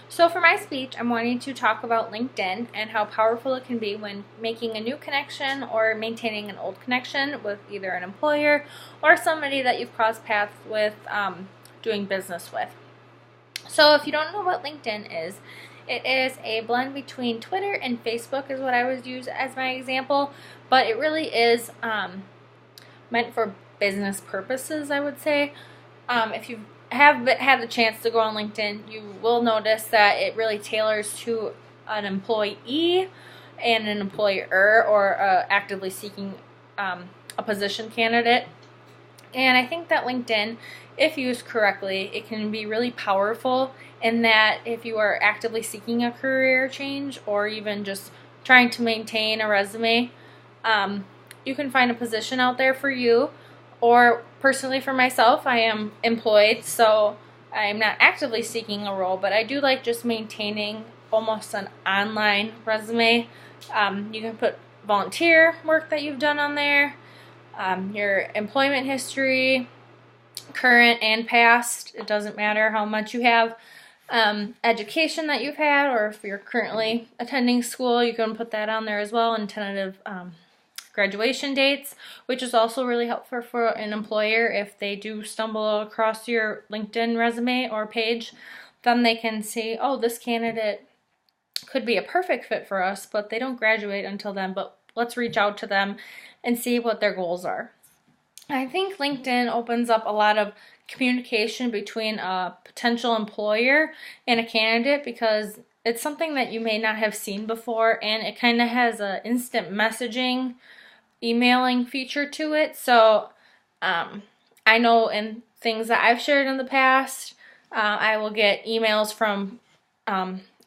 So for my speech, I'm wanting to talk about LinkedIn and how powerful it can be when making a new connection or maintaining an old connection with either an employer or somebody that you've crossed paths with doing business with. So if you don't know what LinkedIn is, it is a blend between Twitter and Facebook is what I would use as my example, but it really is meant for business purposes, I would say. If you have had the chance to go on LinkedIn, you will notice that it really tailors to an employee and an employer or actively seeking a position candidate. And I think that LinkedIn, if used correctly, it can be really powerful in that if you are actively seeking a career change or even just trying to maintain a resume, you can find a position out there for you. Or personally for myself, I am employed, so I'm not actively seeking a role, but I do like just maintaining almost an online resume. You can put volunteer work that you've done on there, your employment history, current and past. It doesn't matter how much you have. Education that you've had, or if you're currently attending school, you can put that on there as well, and tentative graduation dates, which is also really helpful for an employer if they do stumble across your LinkedIn resume or page. Then they can see, oh, this candidate could be a perfect fit for us, but they don't graduate until then, but let's reach out to them and see what their goals are. I think LinkedIn opens up a lot of communication between a potential employer and a candidate because it's something that you may not have seen before, and it kind of has an instant messaging emailing feature to it. So I know in things that I've shared in the past, I will get emails from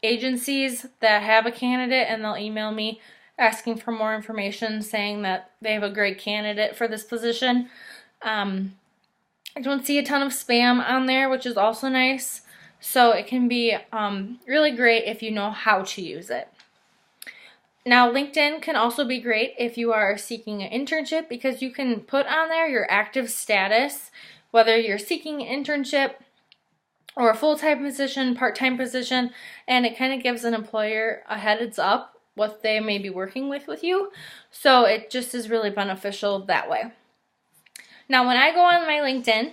agencies that have a candidate, and they'll email me asking for more information, saying that they have a great candidate for this position. I don't see a ton of spam on there, which is also nice. So it can be really great if you know how to use it. Now, LinkedIn can also be great if you are seeking an internship because you can put on there your active status, whether you're seeking an internship or a full-time position, part-time position, and it kind of gives an employer a heads up what they may be working with you. So it just is really beneficial that way. Now, when I go on my LinkedIn,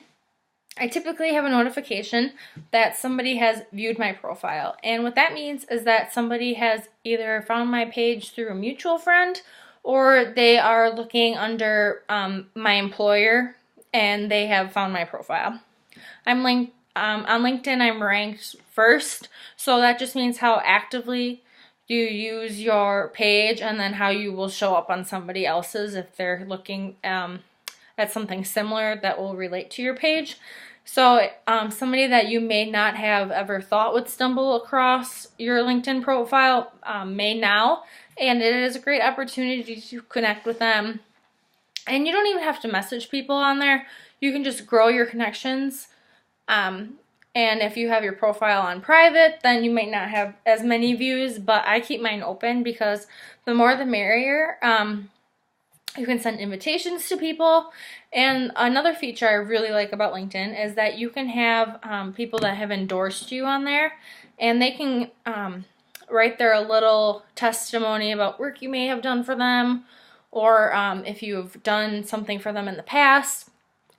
I typically have a notification that somebody has viewed my profile. And what that means is that somebody has either found my page through a mutual friend or they are looking under my employer and they have found my profile. On LinkedIn, I'm ranked first, so that just means how actively you use your page and then how you will show up on somebody else's if they're looking at something similar that will relate to your page. So somebody that you may not have ever thought would stumble across your LinkedIn profile may now, and it is a great opportunity to connect with them. And you don't even have to message people on there. You can just grow your connections. And if you have your profile on private, then you might not have as many views, but I keep mine open because the more the merrier. You can send invitations to people. And another feature I really like about LinkedIn is that you can have people that have endorsed you on there, and they can write their little testimony about work you may have done for them, or if you've done something for them in the past.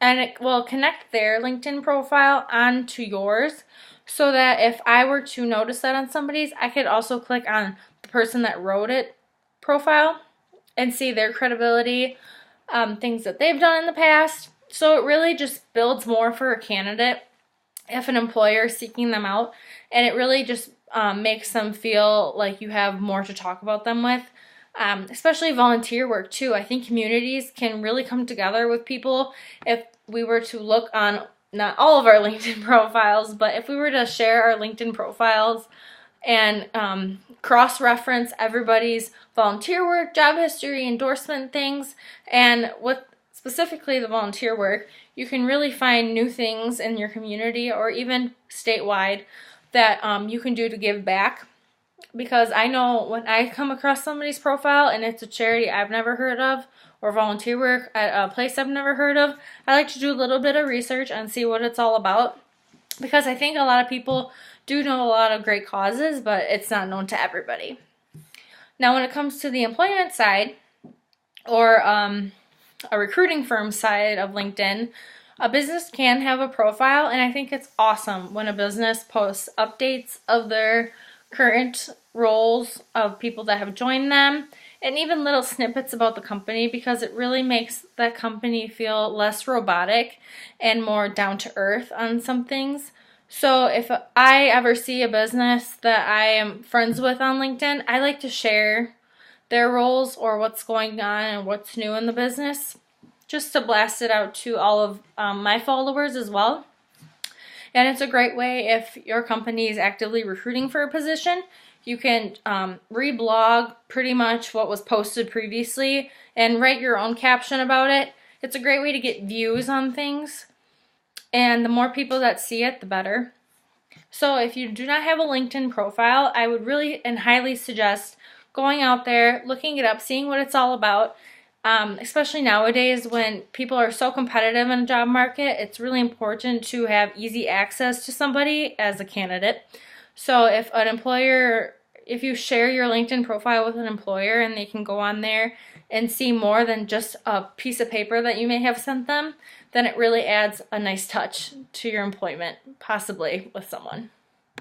And it will connect their LinkedIn profile onto yours so that if I were to notice that on somebody's, I could also click on the person that wrote it profile and see their credibility, things that they've done in the past. So it really just builds more for a candidate if an employer is seeking them out, and it really just makes them feel like you have more to talk about them with, especially volunteer work too. I think communities can really come together with people if we were to look on not all of our LinkedIn profiles, but if we were to share our LinkedIn profiles and cross-reference everybody's volunteer work, job history, endorsement things, and with specifically the volunteer work, you can really find new things in your community or even statewide that you can do to give back. Because I know when I come across somebody's profile and it's a charity I've never heard of or volunteer work at a place I've never heard of, I like to do a little bit of research and see what it's all about. because I think a lot of people do know a lot of great causes, but it's not known to everybody. Now, when it comes to the employment side or a recruiting firm side of LinkedIn, a business can have a profile, and I think it's awesome when a business posts updates of their current roles of people that have joined them, and even little snippets about the company, because it really makes that company feel less robotic and more down to earth on some things. So if I ever see a business that I am friends with on LinkedIn, I like to share their roles or what's going on and what's new in the business, just to blast it out to all of my followers as well. And it's a great way if your company is actively recruiting for a position. You can reblog pretty much what was posted previously and write your own caption about it. It's a great way to get views on things, and the more people that see it, the better. So if you do not have a LinkedIn profile, I would really and highly suggest going out there, looking it up, seeing what it's all about. Especially nowadays when people are so competitive in the job market, it's really important to have easy access to somebody as a candidate. So if you share your LinkedIn profile with an employer and they can go on there and see more than just a piece of paper that you may have sent them, then it really adds a nice touch to your employment, possibly with someone.